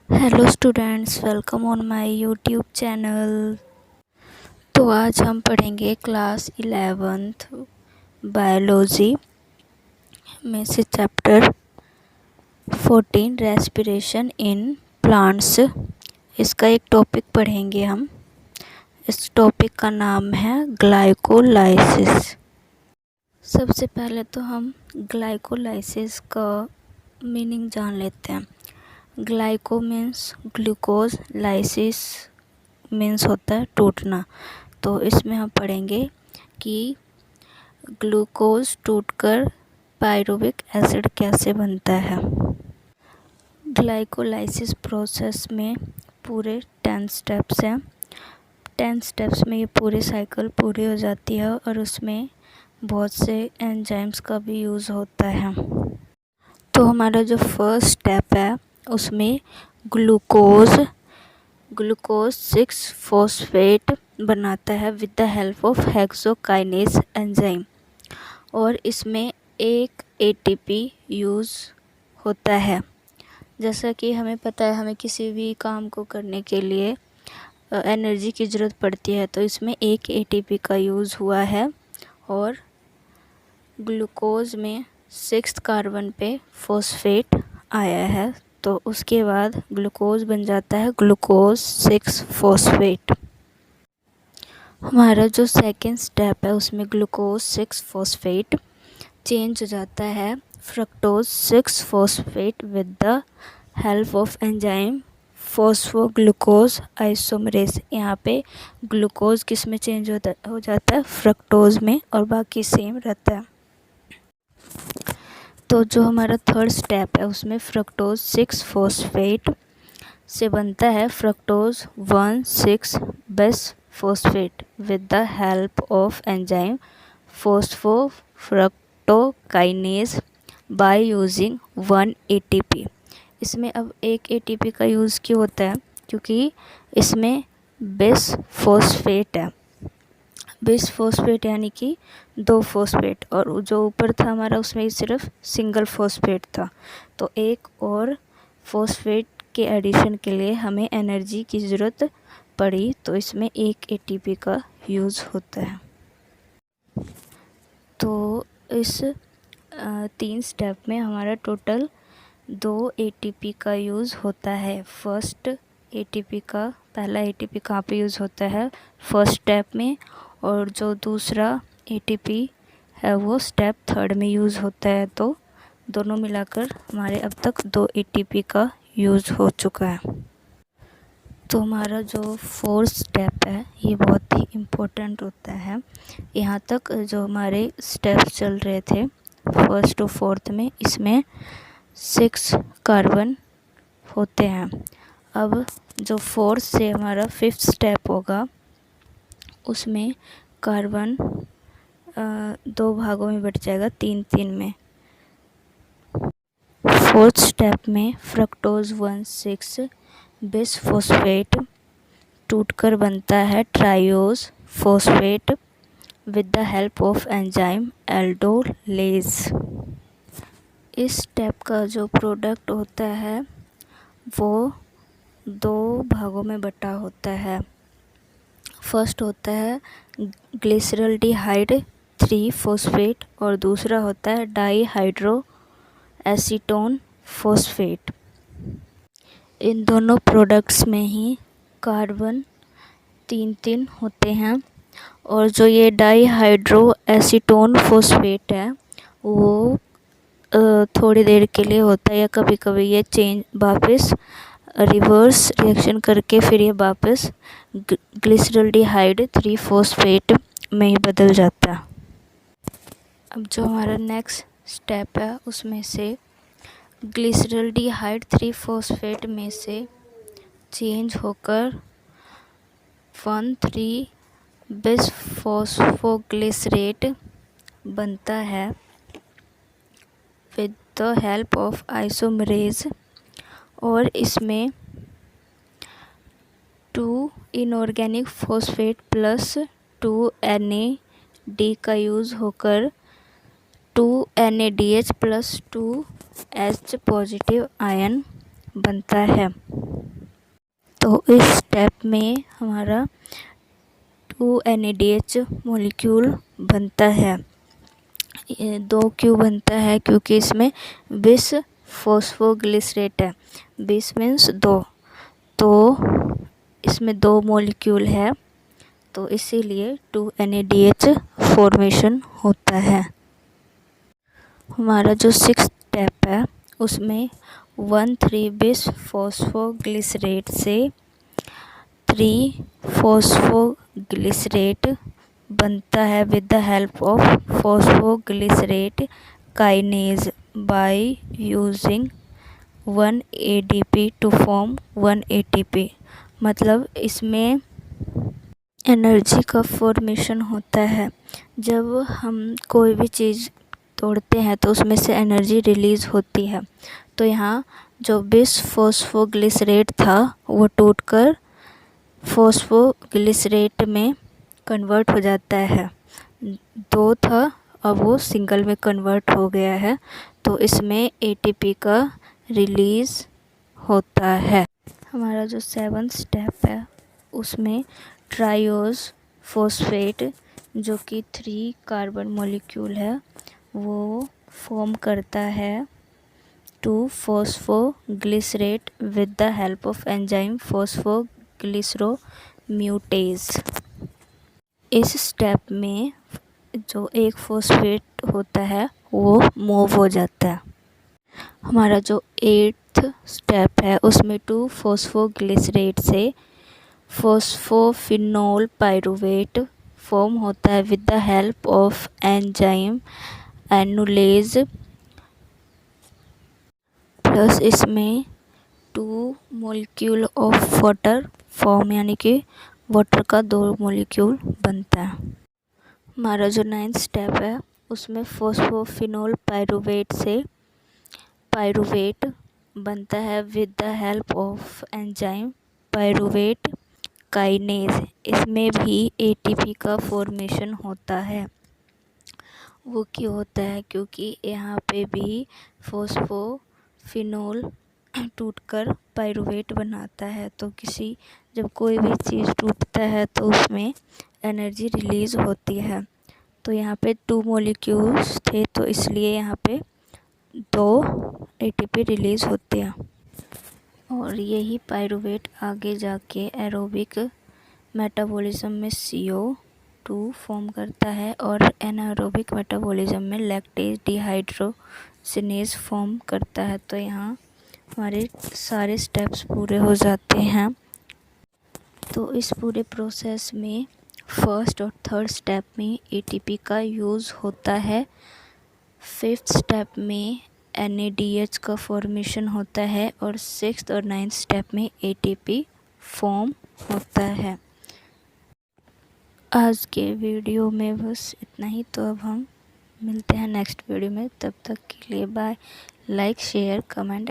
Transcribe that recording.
Hello students, welcome on my YouTube channel. तो आज हम पढ़ेंगे क्लास 11th बायोलॉजी में से चैप्टर 14 रेस्पिरेशन इन प्लांट्स। इसका एक टॉपिक पढ़ेंगे हम। इस टॉपिक का नाम है ग्लाइकोलाइसिस। सबसे पहले तो हम ग्लाइकोलाइसिस का मीनिंग जान लेते हैं। Glyco means glucose, lysis means होता है टूटना। तो इसमें हम पढ़ेंगे कि ग्लूकोज टूटकर पायरुविक एसिड कैसे बनता है। ग्लाइकोलाइसिस प्रोसेस में पूरे 10 स्टेप्स हैं। 10 स्टेप्स में ये पूरी साइकिल पूरी हो जाती है और उसमें बहुत से एंजाइम्स का भी यूज़ होता है। तो हमारा जो फर्स्ट स्टेप है उसमें ग्लूकोज 6-फॉस्फेट बनाता है with the help of hexokinase enzyme, और इसमें एक एटीपी यूज़ होता है। जैसा कि हमें पता है, हमें किसी भी काम को करने के लिए एनर्जी की ज़रूरत पड़ती है, तो इसमें एक एटीपी का यूज़ हुआ है। और ग्लूकोज में 6th कार्बन पे फॉस्फेट आया है, तो उसके बाद ग्लूकोज बन जाता है ग्लूकोज 6-फॉस्फेट। हमारा जो सेकेंड स्टेप है उसमें ग्लूकोज 6-फॉस्फेट चेंज हो जाता है fructose six phosphate with the help of enzyme phosphoglucose isomerase. यहाँ पे ग्लूकोज किस में चेंज हो जाता है, फ्रक्टोज में, और बाकी सेम रहता है। तो जो हमारा थर्ड स्टेप है उसमें फ्रक्टोज 6-फॉस्फेट से बनता है fructose one six bisphosphate with the help of enzyme phosphofructokinase by using 1 ATP. इसमें अब एक एटीपी का यूज़ क्यों होता है, क्योंकि इसमें बिसफॉस्फेट है। बिसफॉस्फेट यानी कि 2 फॉस्फेट, और जो ऊपर था हमारा उसमें सिर्फ सिंगल फॉस्फेट था। तो एक और फॉस्फेट के एडिशन के लिए हमें एनर्जी की ज़रूरत पड़ी, तो इसमें एक एटीपी का यूज़ होता है। तो इस 3 स्टेप में हमारा टोटल 2 एटीपी का यूज़ होता है। फर्स्ट एटीपी का पहला एटीपी कहाँ पे यूज़ होता है, फर्स्ट स्टेप में, और जो दूसरा एटीपी है वो स्टेप 3rd में यूज़ होता है। तो दोनों मिलाकर हमारे अब तक 2 एटीपी का यूज़ हो चुका है। तो हमारा जो 4th स्टेप है ये बहुत ही इम्पोर्टेंट होता है। यहाँ तक जो हमारे स्टेप्स चल रहे थे 1st to 4th में, इसमें 6 कार्बन होते हैं। अब जो 4th से हमारा 5th स्टेप होगा उसमें कार्बन 2 भागों में बट जाएगा, 3-3 में। 4th स्टेप में फ्रक्टोज 1,6-बिसफॉस्फेट टूटकर बनता है triose phosphate with the help of enzyme aldolase. इस स्टेप का जो प्रोडक्ट होता है वो 2 भागों में बटा होता है। फर्स्ट होता है ग्लिसरल्डिहाइड 3-फॉस्फेट और दूसरा होता है डाईहाइड्रो एसीटोन फॉस्फेट। इन दोनों प्रोडक्ट्स में ही कार्बन 3-3 होते हैं, और जो ये डाईहाइड्रो एसीटोन फॉस्फेट है वो थोड़ी देर के लिए होता है, या कभी कभी ये चेंज वापस रिवर्स रिएक्शन करके फिर ये वापस ग्लिसरल्डिहाइड 3-फॉस्फेट में ही बदल जाता है। अब जो हमारा नेक्स्ट स्टेप है उसमें से ग्लिसरल्डिहाइड 3-फॉस्फेट में से चेंज होकर 1,3-बिसफॉस्फोग्लिसरेट बनता है with the help of isomerase, और इसमें 2 इनऑर्गेनिक फॉस्फेट प्लस 2 NAD का यूज़ होकर 2 NADH plus 2 H positive ion बनता है। तो इस स्टेप में हमारा 2 NADH मॉलिक्यूल बनता है। ये 2 क्यों बनता है? क्योंकि इसमें 20 फॉस्फोग्लिसरेट है। 20 मीन्स 2, तो इसमें 2 मॉलिक्यूल है, तो इसीलिए 2 NADH फॉर्मेशन होता है। हमारा जो 6th स्टेप है उसमें 1,3-bis फॉस्फोग्लिसरेट से 3 फॉस्फोग्लिसरेट बनता है with the help of phosphoglycerate kinase by using 1 ADP to form 1 ATP। मतलब इसमें एनर्जी का फॉर्मेशन होता है। जब हम कोई भी चीज़ तोड़ते हैं तो उसमें से एनर्जी रिलीज़ होती है। तो यहाँ जो 20 फॉस्फोग्लिसरेट था वो टूटकर फॉस्फोग्लिसरेट में कन्वर्ट हो जाता है। 2 था, अब वो सिंगल में कन्वर्ट हो गया है, तो इसमें ATP का रिलीज़ होता है। हमारा जो 7th स्टेप है उसमें ट्रायोज फॉस्फेट जो कि 3 कार्बन मॉलिक्यूल है वो फॉर्म करता है 2 phosphoglycerate with the help of enzyme phosphoglyceromutase. इस स्टेप में जो एक फॉस्फेट होता है वो मूव हो जाता है। हमारा जो 8th स्टेप है उसमें 2 फॉस्फोग्लिसरेट से फॉस्फोफिनोल पाइरूवेट फॉर्म होता है with the help of enzyme enolase, plus इसमें 2 मॉलिक्यूल ऑफ वाटर फॉर्म, यानी कि वाटर का 2 मॉलिक्यूल बनता है। हमारा जो 9th स्टेप है उसमें फॉस्फोफिनोल पाइरूवेट से पाइरूवेट बनता है with the help of enzyme pyruvate kinase. इसमें भी ATP का फॉर्मेशन होता है। वो क्यों होता है? क्योंकि यहाँ पे भी फॉस्फोफिनोल टूटकर पाइरूवेट बनाता है। तो जब कोई भी चीज़ टूटता है तो उसमें एनर्जी रिलीज़ होती है। तो यहाँ पे 2 मॉलिक्यूल्स थे, तो इसलिए यहाँ पे 2 ATP रिलीज़ होते हैं। और यही पाइरूवेट आगे जाके एरोबिक मेटाबॉलिज्म में CO2 फॉर्म करता है और एनारोबिक मेटाबॉलिज्म में लैक्टेज डिहाइड्रोजिनेज फॉर्म करता है। तो यहाँ हमारे सारे स्टेप्स पूरे हो जाते हैं। तो इस पूरे प्रोसेस में 1st और 3rd स्टेप में ATP का यूज़ होता है। 5th स्टेप में NADH का फॉर्मेशन होता है और 6th और 9th स्टेप में ATP फॉर्म होता है। आज के वीडियो में बस इतना ही। तो अब हम मिलते हैं नेक्स्ट वीडियो में, तब तक के लिए बाय। Like, share, comment.